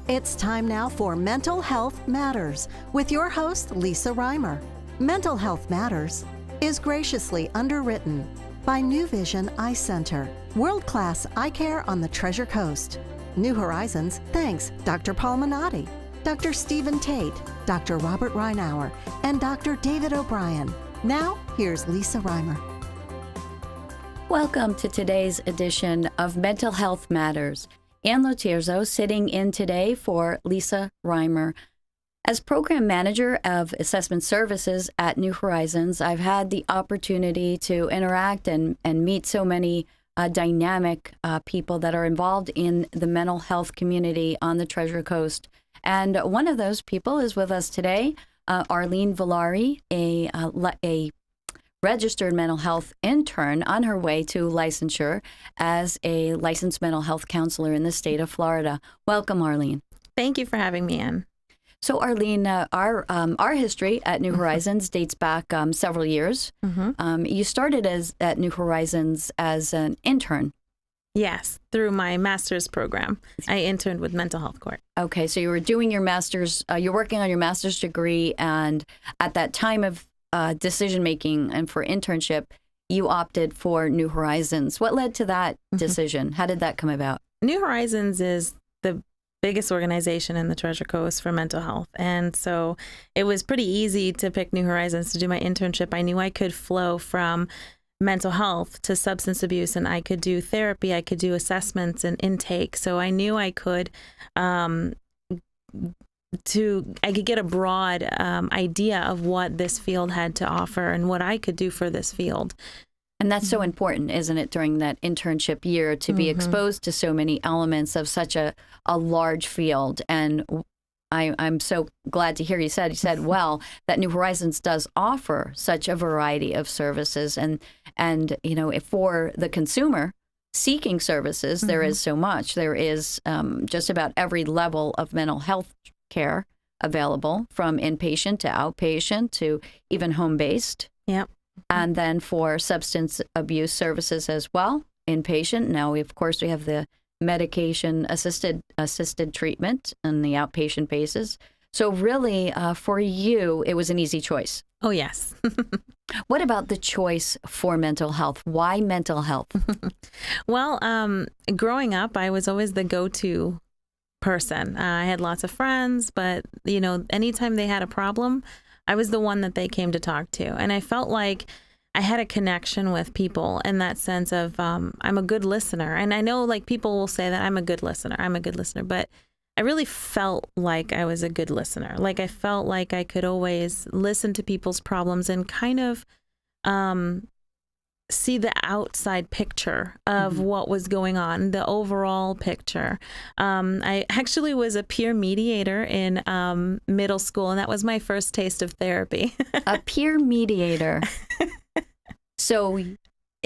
It's time now for Mental Health Matters with your host, Lisa Reimer. Mental Health Matters is graciously underwritten by New Vision Eye Center, world-class eye care on the Treasure Coast. New Horizons thanks Dr. Paul Minotti, Dr. Stephen Tate, Dr. Robert Reinauer, and Dr. David O'Brien. Now, here's Lisa Reimer. Welcome to today's edition of Mental Health Matters. Ann Lotierzo sitting in today for Lisa Reimer. As Program Manager of Assessment Services at New Horizons, I've had the opportunity to interact and meet so many dynamic people that are involved in the mental health community on the Treasure Coast. And one of those people is with us today, Arlin Villari, a registered mental health intern on her way to licensure as a licensed mental health counselor in the state of Florida. Welcome, Arlin. Thank you for having me, Ann. So, Arlin, our history at New Horizons dates back several years. You started at New Horizons as an intern. Yes, through my master's program. I interned with Mental Health Court. Okay, so you were doing your master's, you're working on your master's degree, and at that time of decision-making and for internship, you opted for New Horizons. What led to that decision? How did that come about? New Horizons is the biggest organization in the Treasure Coast for mental health. And so it was pretty easy to pick New Horizons to do my internship. I knew I could flow from mental health to substance abuse, and I could do therapy, I could do assessments and intake. So I knew I could get a broad idea of what this field had to offer and what I could do for this field. And that's so important, isn't it, during that internship year to be exposed to so many elements of such a large field. And I'm so glad to hear you said, well, that New Horizons does offer such a variety of services. And you know, if for the consumer seeking services, there is so much. There is just about every level of mental health care available, from inpatient to outpatient to even home-based. Yep. And then for substance abuse services as well, inpatient. Now, of course, we have the medication-assisted treatment on the outpatient basis. So really, for you, it was an easy choice. Oh, yes. What about the choice for mental health? Why mental health? Well, growing up, I was always the go-to person. I had lots of friends, but, you know, anytime they had a problem, I was the one that they came to talk to. And I felt like I had a connection with people in that sense of I'm a good listener. And I know, like, people will say that I'm a good listener, but I really felt like I was a good listener. Like, I felt like I could always listen to people's problems and kind of see the outside picture of what was going on, the overall picture. I actually was a peer mediator in middle school, and that was my first taste of therapy. A peer mediator. So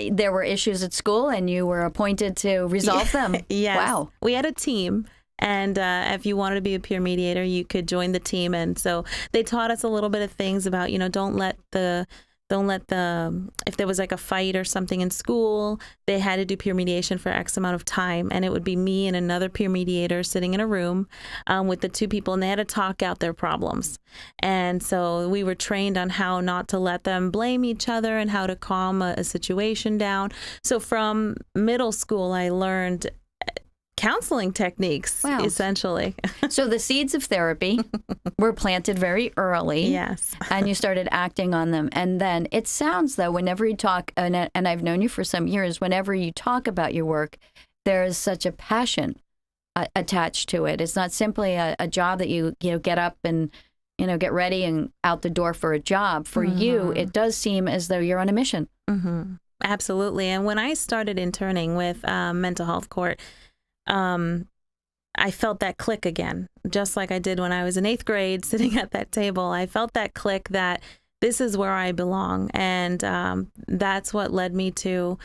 there were issues at school, and you were appointed to resolve them. Yes. Wow. We had a team. And if you wanted to be a peer mediator, you could join the team. And so they taught us a little bit of things about, you know, if there was like a fight or something in school, they had to do peer mediation for X amount of time. And it would be me and another peer mediator sitting in a room with the two people, and they had to talk out their problems. And so we were trained on how not to let them blame each other and how to calm a situation down. So from middle school, I learned counseling techniques, essentially. So the seeds of therapy were planted very early. Yes. And you started acting on them. And then it sounds, though, whenever you talk, and I've known you for some years, whenever you talk about your work, there is such a passion attached to it. It's not simply a job that you get up and, get ready and out the door for a job. For you, it does seem as though you're on a mission. Absolutely. And when I started interning with Mental Health Court, I felt that click again, just like I did when I was in 8th grade sitting at that table. I felt that click that this is where I belong. And that's what led me to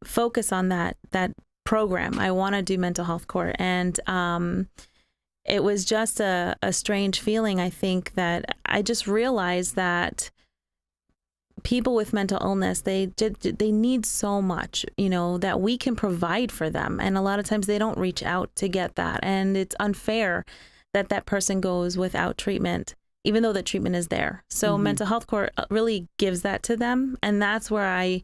focus on that program. I want to do Mental Health Court. And it was just a strange feeling, I think, that I just realized that people with mental illness, they need so much, that we can provide for them. And a lot of times they don't reach out to get that. And it's unfair that that person goes without treatment, even though the treatment is there. So mental health court really gives that to them. And that's where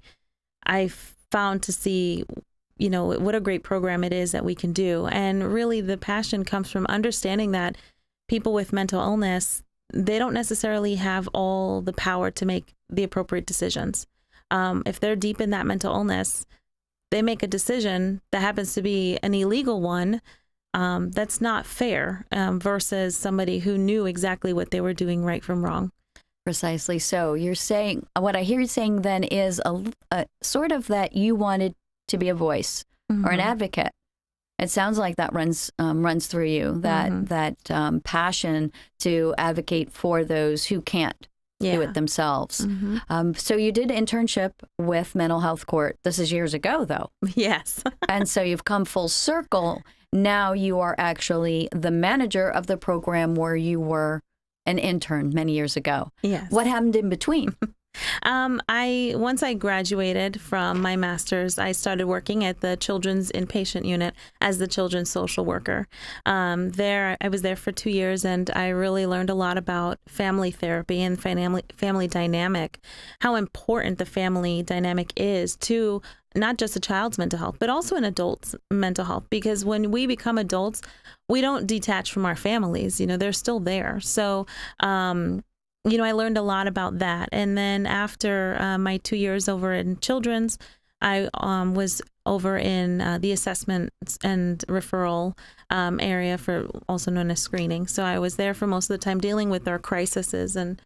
I found to see, what a great program it is that we can do. And really the passion comes from understanding that people with mental illness, they don't necessarily have all the power to make the appropriate decisions. If they're deep in that mental illness, they make a decision that happens to be an illegal one. That's not fair versus somebody who knew exactly what they were doing right from wrong. Precisely. So you're saying, what I hear you saying then is a sort of that you wanted to be a voice or an advocate. It sounds like that runs through you, that passion to advocate for those who can't do it themselves. So you did internship with Mental Health Court. This is years ago, though. Yes. And so you've come full circle. Now you are actually the manager of the program where you were an intern many years ago. Yes. What happened in between? Once I graduated from my master's, I started working at the children's inpatient unit as the children's social worker. I was there for 2 years, and I really learned a lot about family therapy and family dynamic, how important the family dynamic is to not just a child's mental health, but also an adult's mental health. Because when we become adults, we don't detach from our families. They're still there. So, I learned a lot about that. And then after my 2 years over in children's, I was over in the assessment and referral area, for also known as screening. So I was there for most of the time dealing with our crises and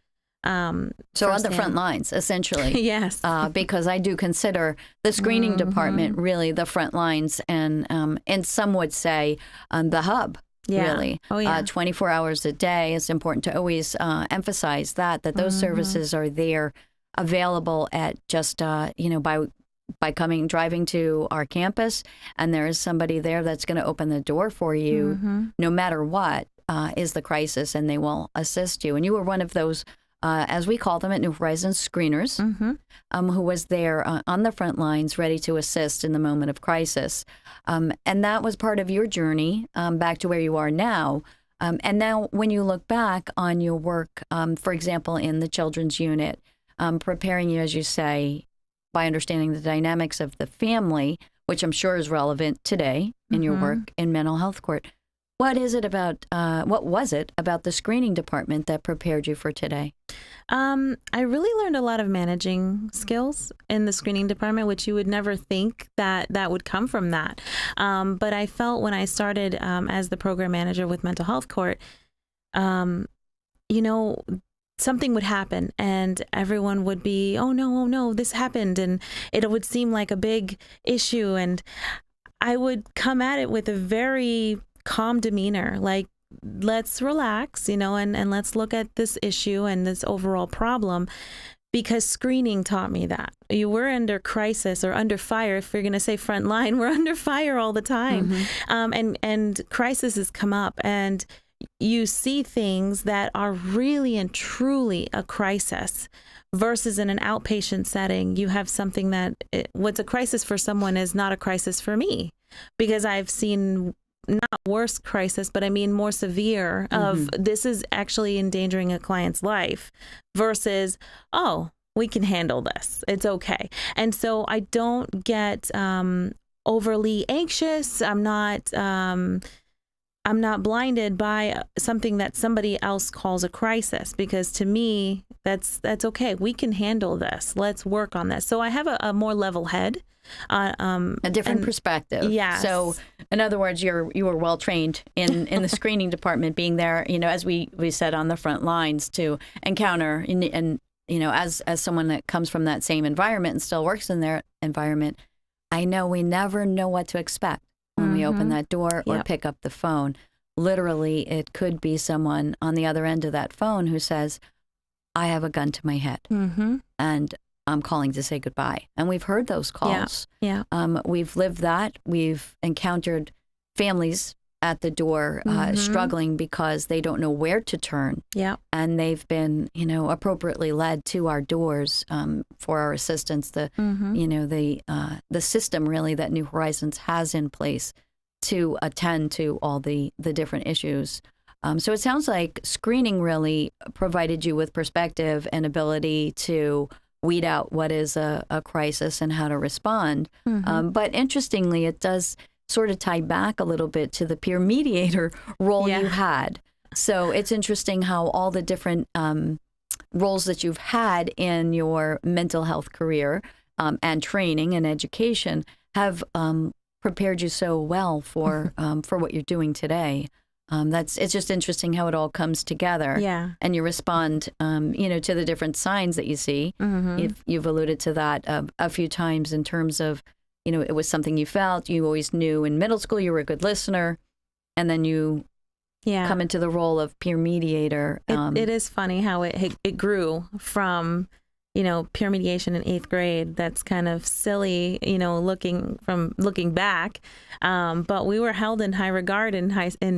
so on the front lines, essentially. Yes. Because I do consider the screening department really the front lines, and some would say the hub. Yeah. Really. Oh, yeah. 24 hours a day. It's important to always emphasize that those services are there, available at just, by driving to our campus, and there is somebody there that's going to open the door for you, no matter what is the crisis, and they will assist you. And you were one of those, as we call them at New Horizons, screeners, who was there on the front lines, ready to assist in the moment of crisis. And that was part of your journey back to where you are now. And now when you look back on your work, for example, in the children's unit, preparing you, as you say, by understanding the dynamics of the family, which I'm sure is relevant today in your work in mental health court. What was it about the screening department that prepared you for today? I really learned a lot of managing skills in the screening department, which you would never think that would come from that. But I felt when I started as the program manager with Mental Health Court, something would happen and everyone would be, oh no, this happened. And it would seem like a big issue. And I would come at it with a very calm demeanor, like, let's relax, and let's look at this issue and this overall problem, because screening taught me that. You were under crisis or under fire. If you're going to say front line, we're under fire all the time. And crises come up, and you see things that are really and truly a crisis, versus in an outpatient setting, you have something that what's a crisis for someone is not a crisis for me, because I've seen not worse crisis, but I mean more severe of this is actually endangering a client's life, versus, oh, we can handle this. It's okay. And so I don't get overly anxious. I'm not blinded by something that somebody else calls a crisis, because to me, that's okay. We can handle this. Let's work on this. So I have a more level head. A different perspective. Yeah. So, in other words, you were well trained in the screening department, being there, as we said, on the front lines to encounter and as someone that comes from that same environment and still works in their environment, I know we never know what to expect when we open that door or pick up the phone. Literally, it could be someone on the other end of that phone who says, I have a gun to my head. And I'm calling to say goodbye. And we've heard those calls. We've lived that. We've encountered families at the door struggling because they don't know where to turn. Yeah. And they've been, appropriately led to our doors for our assistance. The system really that New Horizons has in place to attend to all the different issues. So it sounds like screening really provided you with perspective and ability to weed out what is a crisis and how to respond. But interestingly, it does sort of tie back a little bit to the peer mediator role you had. So it's interesting how all the different roles that you've had in your mental health career and training and education have prepared you so well for what you're doing today. It's just interesting how it all comes together. Yeah. And you respond, to the different signs that you see. You've alluded to that a few times in terms of, it was something you felt. You always knew in middle school you were a good listener, and then you come into the role of peer mediator. It is funny how it grew from, peer mediation in 8th grade. That's kind of silly, looking back. But we were held in high regard in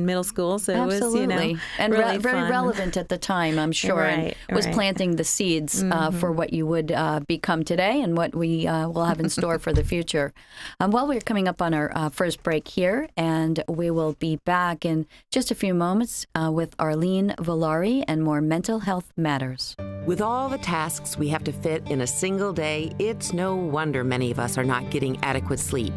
middle school. So Absolutely. It was, and really very fun. relevant at the time, I'm sure, Right, and was right. planting the seeds for what you would become today and what we will have in store for the future. Well, we're coming up on our first break here, and we will be back in just a few moments with Arlin Villari and more Mental Health Matters. With all the tasks we have to fit in a single day, it's no wonder many of us are not getting adequate sleep.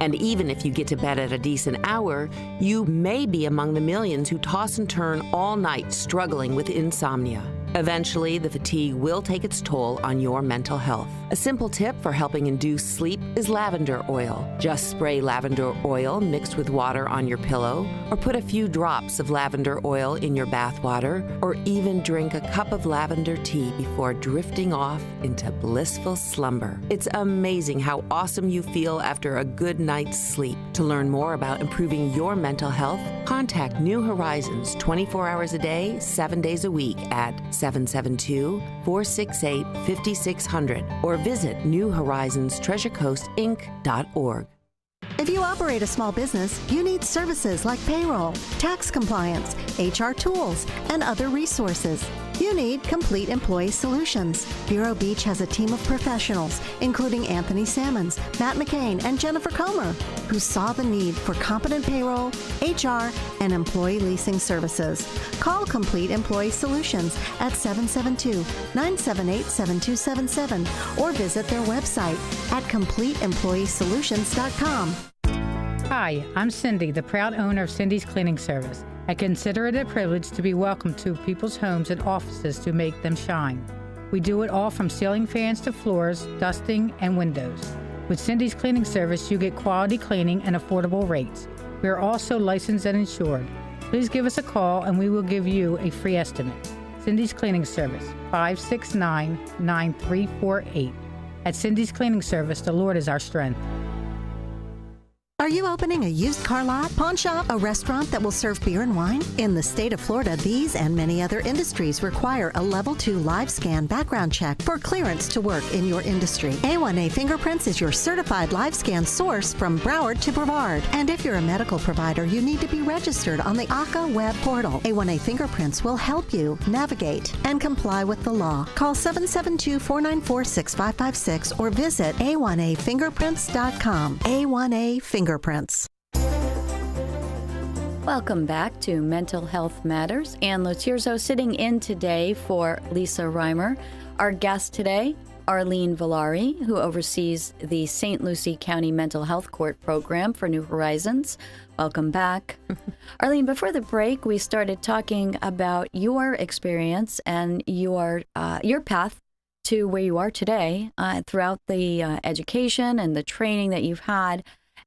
And even if you get to bed at a decent hour, you may be among the millions who toss and turn all night struggling with insomnia. Eventually, the fatigue will take its toll on your mental health. A simple tip for helping induce sleep is lavender oil. Just spray lavender oil mixed with water on your pillow, or put a few drops of lavender oil in your bath water, or even drink a cup of lavender tea before drifting off into blissful slumber. It's amazing how awesome you feel after a good night's sleep. To learn more about improving your mental health, contact New Horizons 24 hours a day, 7 days a week at 772-468-5600 or visit newhorizonstreasurecoastinc.org. If you operate a small business, you need services like payroll, tax compliance, HR tools, and other resources. You need Complete Employee Solutions. Vero Beach has a team of professionals, including Anthony Sammons, Matt McCain, and Jennifer Comer, who saw the need for competent payroll, HR, and employee leasing services. Call Complete Employee Solutions at 772-978-7277 or visit their website at CompleteEmployeeSolutions.com. Hi, I'm Cindy, the proud owner of Cindy's Cleaning Service. I consider it a privilege to be welcomed to people's homes and offices to make them shine. We do it all from ceiling fans to floors, dusting, and windows. With Cindy's Cleaning Service, you get quality cleaning and affordable rates. We are also licensed and insured. Please give us a call and we will give you a free estimate. Cindy's Cleaning Service, 569-9348. At Cindy's Cleaning Service, the Lord is our strength. Are you opening a used car lot, pawn shop, a restaurant that will serve beer and wine? In the state of Florida, these and many other industries require a Level 2 live scan background check for clearance to work in your industry. A1A Fingerprints is your certified live scan source from Broward to Brevard. And if you're a medical provider, you need to be registered on the ACA web portal. A1A Fingerprints will help you navigate and comply with the law. Call 772-494-6556 or visit a1afingerprints.com. A1A Fingerprints. Welcome back to Mental Health Matters. Ann Lotirzo sitting in today for Lisa Reimer. Our guest today, Arlin Villari, who oversees the St. Lucie County Mental Health Court program for New Horizons. Welcome back. Arlin, before the break, we started talking about your experience and your path to where you are today throughout the education and the training that you've had.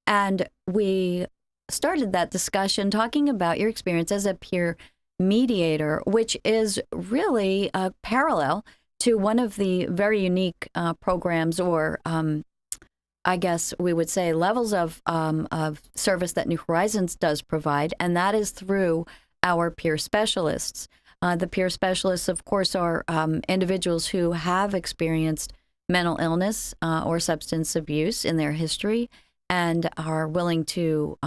And we started that discussion talking about your experience as a peer mediator, which is really a parallel to one of the very unique programs or I guess we would say levels of service that New Horizons does provide, and that is through our peer specialists. The peer specialists, of course, are individuals who have experienced mental illness or substance abuse in their history and are willing to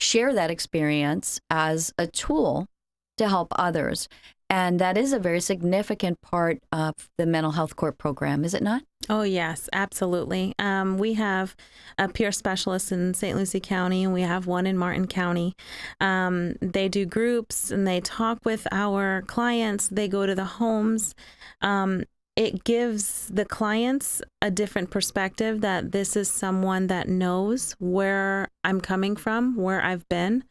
share that experience as a tool to help others. And that is a very significant part of the mental health court program, is it not? Oh, yes, absolutely. We have a peer specialist in St. Lucie County, and we have one in Martin County. They do groups, and they talk with our clients. They go to the homes. It gives the clients a different perspective that this is someone that knows where I'm coming from, where I've been.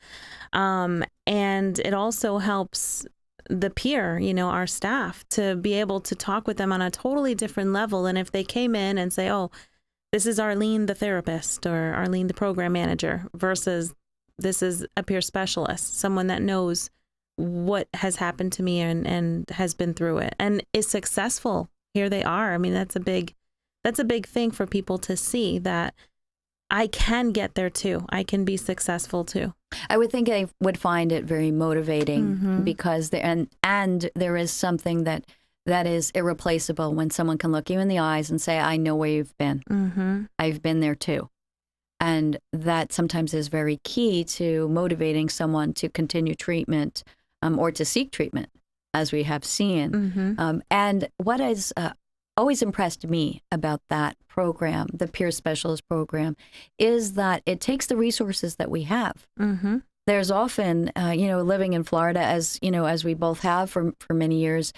And it also helps the peer, our staff, to be able to talk with them on a totally different level. And if they came in and say, oh, this is Arlene, the therapist, or Arlene, the program manager, versus this is a peer specialist, someone that knows what has happened to me and has been through it and is successful. Here they are. I mean, that's a big thing for people to see, that I can get there too. I can be successful too. I would think I would find it very motivating because there is something that is irreplaceable when someone can look you in the eyes and say, I know where you've been. I've been there too. And that sometimes is very key to motivating someone to continue treatment or to seek treatment, as we have seen. And what has always impressed me about that program, the peer specialist program, is that it takes the resources that we have. There's often, living in Florida, as we both have for many years,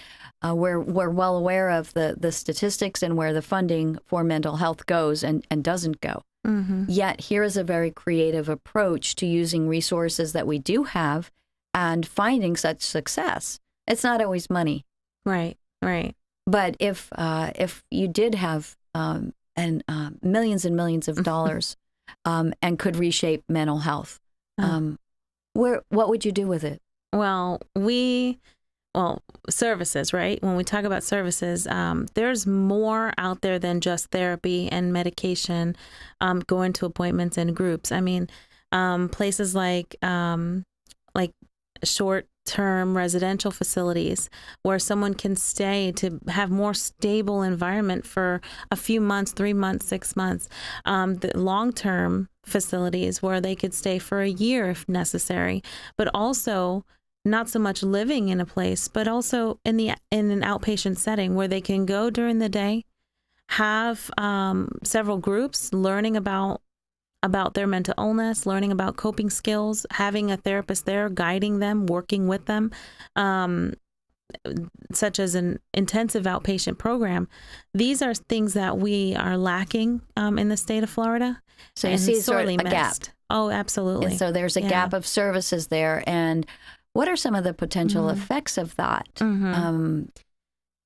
we're well aware of the statistics and where the funding for mental health goes and doesn't go. Yet here is a very creative approach to using resources that we do have and finding such success. It's not always money. Right. But if you did have millions and millions of dollars and could reshape mental health, what would you do with it? Well, services, right? When we talk about services, there's more out there than just therapy and medication, going to appointments and groups. I mean, places like short-term residential facilities where someone can stay to have more stable environment for a few months, 3 months, 6 months. The long-term facilities where they could stay for a year if necessary, but also not so much living in a place, but also in an outpatient setting where they can go during the day, have several groups learning about their mental illness, learning about coping skills, having a therapist there guiding them, working with them, such as an intensive outpatient program. These are things that we are lacking in the state of Florida. So you see sorely a gap. missed. Oh, absolutely. And so there's a gap of services there. And what are some of the potential effects of that?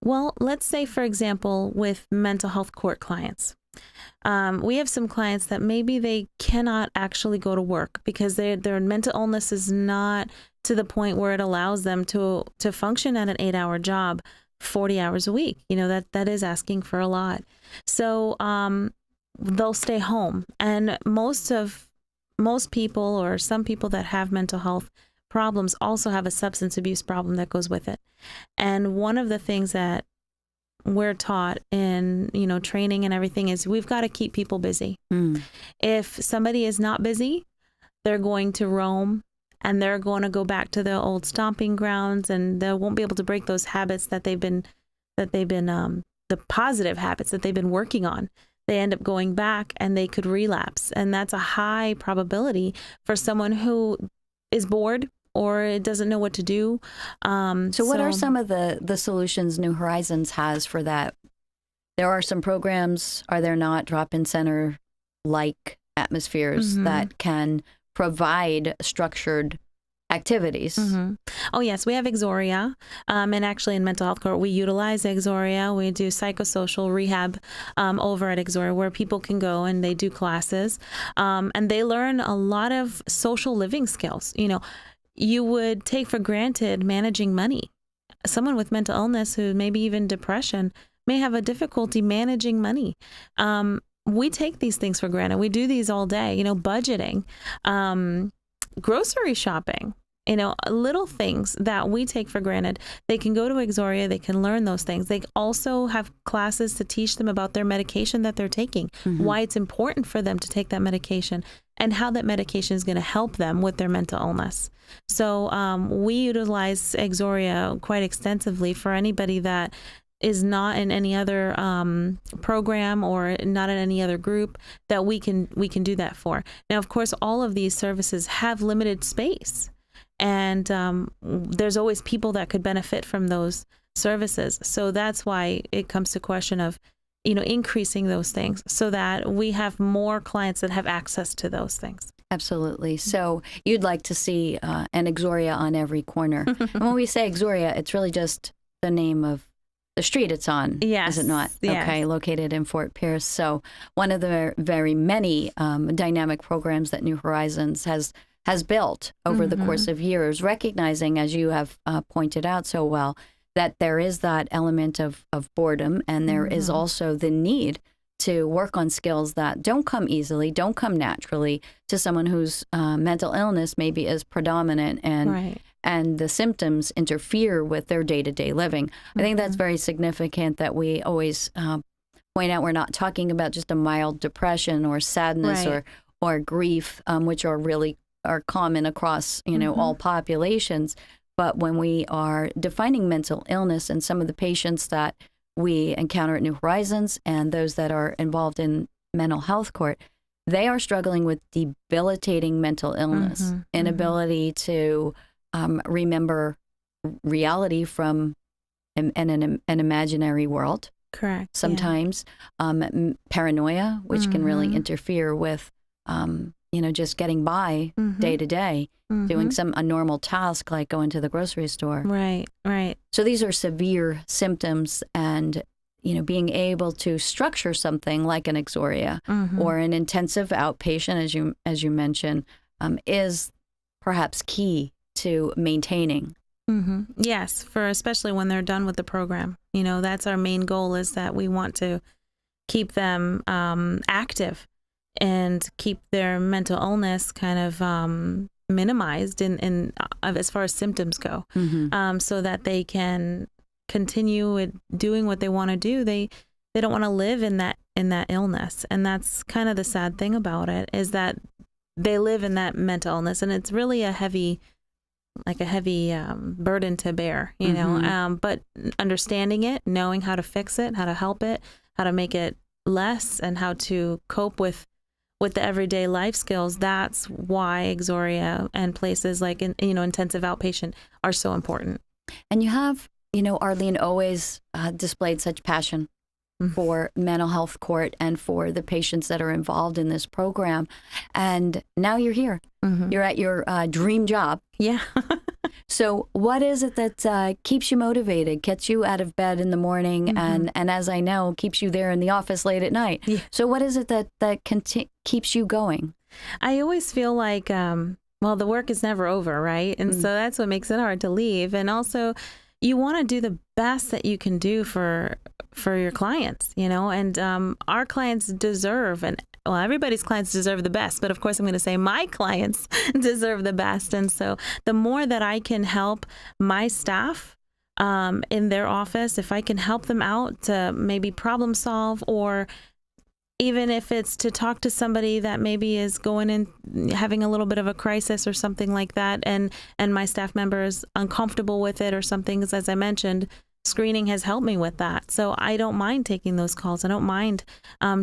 Well, let's say, for example, with mental health court clients. We have some clients that maybe they cannot actually go to work because their mental illness is not to the point where it allows them to function at an 8-hour job, 40 hours a week. That is asking for a lot. So they'll stay home. And most people, or some people that have mental health problems, also have a substance abuse problem that goes with it. And one of the things that we're taught in, training and everything is we've got to keep people busy. If somebody is not busy, they're going to roam and they're going to go back to their old stomping grounds, and they won't be able to break those habits that they've been the positive habits that they've been working on. They end up going back and they could relapse. And that's a high probability for someone who is bored or doesn't know what to do. So what are some of the solutions New Horizons has for that? There are some programs, are there not, drop-in center-like atmospheres that can provide structured activities? Oh, yes. We have Exoria. And actually in mental health court, we utilize Exoria. We do psychosocial rehab over at Exoria, where people can go and they do classes. And they learn a lot of social living skills. You would take for granted managing money. Someone with mental illness, who maybe even depression, may have a difficulty managing money. We take these things for granted. We do these all day, budgeting, grocery shopping, little things that we take for granted. They can go to Exoria, they can learn those things. They also have classes to teach them about their medication that they're taking, why it's important for them to take that medication. and how that medication is going to help them with their mental illness. So we utilize Exoria quite extensively for anybody that is not in any other program or not in any other group, that we can do that for. Now, of course, all of these services have limited space, and there's always people that could benefit from those services. So that's why it comes to question of, increasing those things so that we have more clients that have access to those things. Absolutely. So you'd like to see an Exoria on every corner. And when we say Exoria, it's really just the name of the street it's on, yes, is it not? Yes. Okay, located in Fort Pierce. So one of the very many dynamic programs that New Horizons has built over the course of years, recognizing, as you have pointed out so well, that there is that element of boredom, and there is also the need to work on skills that don't come easily, don't come naturally to someone whose mental illness maybe is predominant and the symptoms interfere with their day-to-day living. I think that's very significant that we always point out we're not talking about just a mild depression or sadness or grief, which are common across all populations. But when we are defining mental illness, and some of the patients that we encounter at New Horizons and those that are involved in mental health court, they are struggling with debilitating mental illness, inability to remember reality from an imaginary world. Correct. Sometimes paranoia, which can really interfere with just getting by day to day, doing a normal task like going to the grocery store. Right. So these are severe symptoms, and being able to structure something like an Exoria or an intensive outpatient, as you mentioned, is perhaps key to maintaining. Yes, for especially when they're done with the program. That's our main goal, is that we want to keep them active and keep their mental illness kind of minimized in as far as symptoms go, so that they can continue doing what they want to do. They don't want to live in that illness, and that's kind of the sad thing about it, is that they live in that mental illness, and it's really a heavy burden to bear, but understanding it, knowing how to fix it, how to help it, how to make it less, and how to cope with the everyday life skills. That's why Exoria and places like intensive outpatient are so important. And you have, Arlene, always displayed such passion for mental health court and for the patients that are involved in this program. And now you're here. You're at your dream job. Yeah. So what is it that keeps you motivated, gets you out of bed in the morning, and as I know, keeps you there in the office late at night? Yeah. So what is it that keeps you going? I always feel like, the work is never over, right? And so that's what makes it hard to leave. And also, you want to do the best that you can do for your clients, and our clients deserve, everybody's clients deserve the best, but of course I'm going to say my clients deserve the best. And so the more that I can help my staff in their office, if I can help them out to maybe problem solve, or even if it's to talk to somebody that maybe is going in having a little bit of a crisis or something like that, and my staff member is uncomfortable with it or something, as I mentioned, screening has helped me with that. So I don't mind taking those calls. I don't mind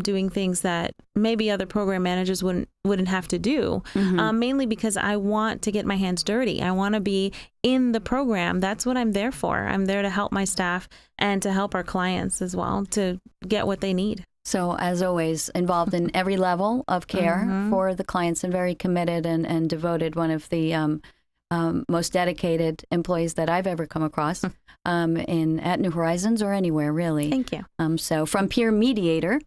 doing things that maybe other program managers wouldn't have to do, mainly because I want to get my hands dirty. I want to be in the program. That's what I'm there for. I'm there to help my staff and to help our clients as well to get what they need. So, as always, involved in every level of care for the clients, and very committed and devoted, one of the most dedicated employees that I've ever come across at New Horizons or anywhere, really. Thank you. So from peer mediator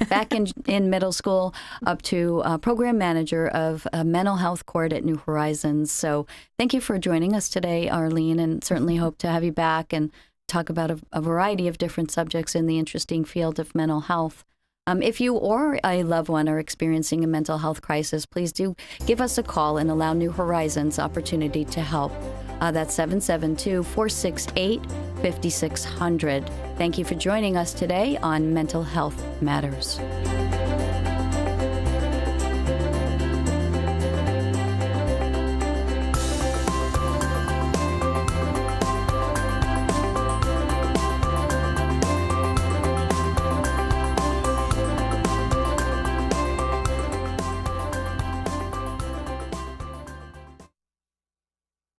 back in middle school up to program manager of mental health court at New Horizons. So thank you for joining us today, Arlene, and certainly hope to have you back and talk about a variety of different subjects in the interesting field of mental health. If you or a loved one are experiencing a mental health crisis, please do give us a call and allow New Horizons opportunity to help. That's 772-468-5600. Thank you for joining us today on Mental Health Matters.